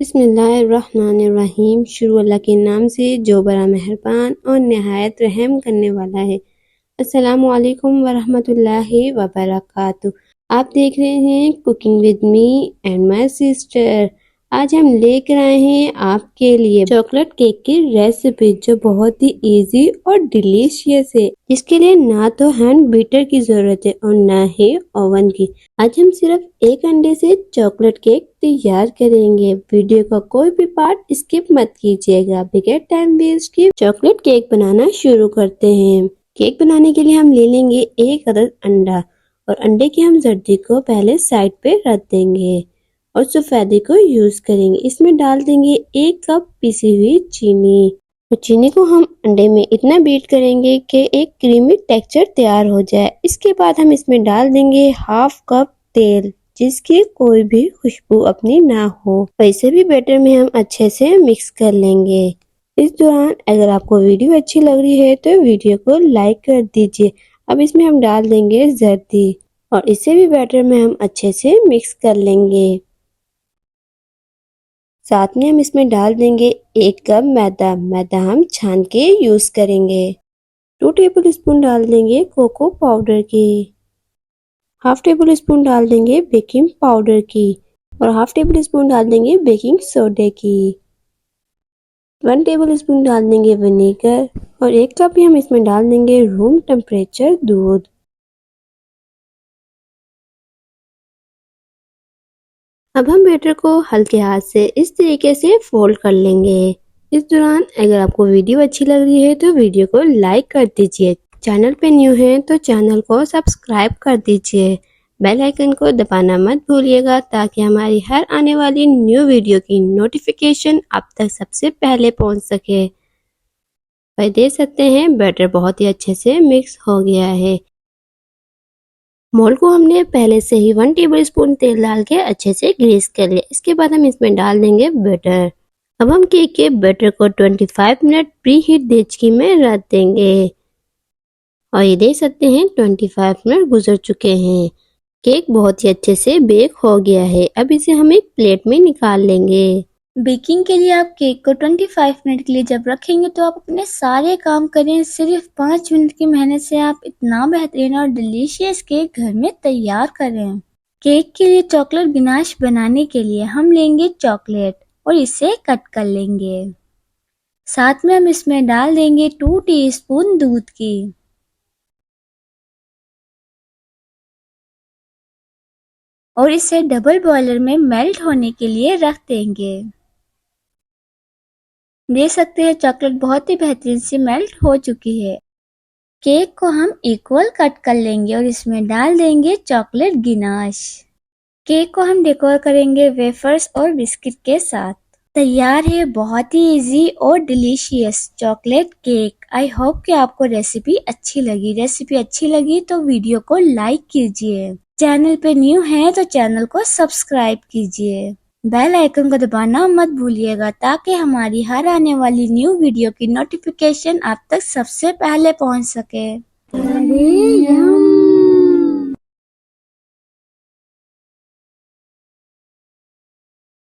बिस्मिल्लाहिर्रहमानिर्रहीम। शुरू अल्लाह के नाम से जो बड़ा मेहरबान और निहायत रहम करने वाला है। अस्सलामु अलैकुम वरहमतुल्लाहि वबरकातुहू। आप देख रहे हैं cooking with me and my sister. आज हम लेकर आए हैं आपके लिए चॉकलेट केक की रेसिपी जो बहुत ही इजी और डिलीशियस है। इसके लिए ना तो हैंड बीटर की जरूरत है और ना ही ओवन की। आज हम सिर्फ एक अंडे से चॉकलेट केक तैयार करेंगे। वीडियो का कोई भी पार्ट स्किप मत कीजिएगा। बगैर टाइम वेस्ट किए चॉकलेट केक बनाना शुरू करते हैं। केक बनाने के लिए हम ले लेंगे एक अदद अंडा और अंडे की हम जर्दी को पहले साइड पे रख देंगे और सफेदी को यूज करेंगे। इसमें डाल देंगे 1 कप पिसी हुई चीनी और चीनी को हम अंडे में इतना बीट करेंगे कि एक क्रीमी टेक्सचर तैयार हो जाए। इसके बाद हम इसमें डाल देंगे 1/2 कप तेल जिसकी कोई भी खुशबू अपनी ना हो। वैसे भी बैटर में हम अच्छे से मिक्स कर लेंगे। इस दौरान अगर आपको वीडियो अच्छी लग रही है तो वीडियो को लाइक कर दीजिए। अब इसमें हम डाल देंगे जर्दी और इसे भी बैटर में हम अच्छे से मिक्स कर लेंगे। साथ में हम इसमें डाल देंगे 1 कप मैदा हम छान के यूज करेंगे। 2 टेबल स्पून डाल देंगे कोको पाउडर की, 1/2 टेबल स्पून डाल देंगे बेकिंग पाउडर की और 1/2 टेबल स्पून डाल देंगे बेकिंग सोडे की। 1 टेबल स्पून डाल देंगे विनेगर और 1 कप ही हम इसमें डाल देंगे रूम टेम्परेचर दूध। अब हम बैटर को हल्के हाथ से इस तरीके से फोल्ड कर लेंगे। इस दौरान अगर आपको वीडियो अच्छी लग रही है तो वीडियो को लाइक कर दीजिए। चैनल पे न्यू हैं तो चैनल को सब्सक्राइब कर दीजिए। बेल आइकन को दबाना मत भूलिएगा ताकि हमारी हर आने वाली न्यू वीडियो की नोटिफिकेशन आप तक सबसे पहले पहुंच सके। वह देख सकते हैं बैटर बहुत ही अच्छे से मिक्स हो गया है। मोल्ड को हमने पहले से ही 1 टेबल स्पून तेल डाल के अच्छे से ग्रीस कर लिया। इसके बाद हम इसमें डाल देंगे बटर। अब हम केक के बटर को 25 मिनट प्री हीट देचकी में रख देंगे और ये देख सकते हैं 25 मिनट गुजर चुके हैं। केक बहुत ही अच्छे से बेक हो गया है। अब इसे हम एक प्लेट में निकाल लेंगे। बेकिंग के लिए आप केक को 25 मिनट के लिए जब रखेंगे तो आप अपने सारे काम करें। सिर्फ 5 मिनट की मेहनत से आप इतना बेहतरीन और डिलीशियस केक घर में तैयार करें। केक के लिए चॉकलेट गिनाश बनाने के लिए हम लेंगे चॉकलेट और इसे कट कर लेंगे। साथ में हम इसमें डाल देंगे 2 टीस्पून दूध की और इसे डबल बॉयलर में मेल्ट होने के लिए रख देंगे। देख सकते हैं चॉकलेट बहुत ही बेहतरीन से मेल्ट हो चुकी है। केक को हम इक्वल कट कर लेंगे और इसमें डाल देंगे चॉकलेट गिनाश। केक को हम डेकोर करेंगे वेफर्स और बिस्किट के साथ। तैयार है बहुत ही इजी और delicious chocolate cake. I hope कि आपको रेसिपी अच्छी लगी। रेसिपी अच्छी लगी तो वीडियो को लाइक कीजिए। चैनल पे न्यू है तो चैनल को सब्सक्राइब कीजिए। बेल आइकन को दबाना मत भूलिएगा ताकि हमारी हर आने वाली न्यू वीडियो की नोटिफिकेशन आप तक सबसे पहले पहुंच सके।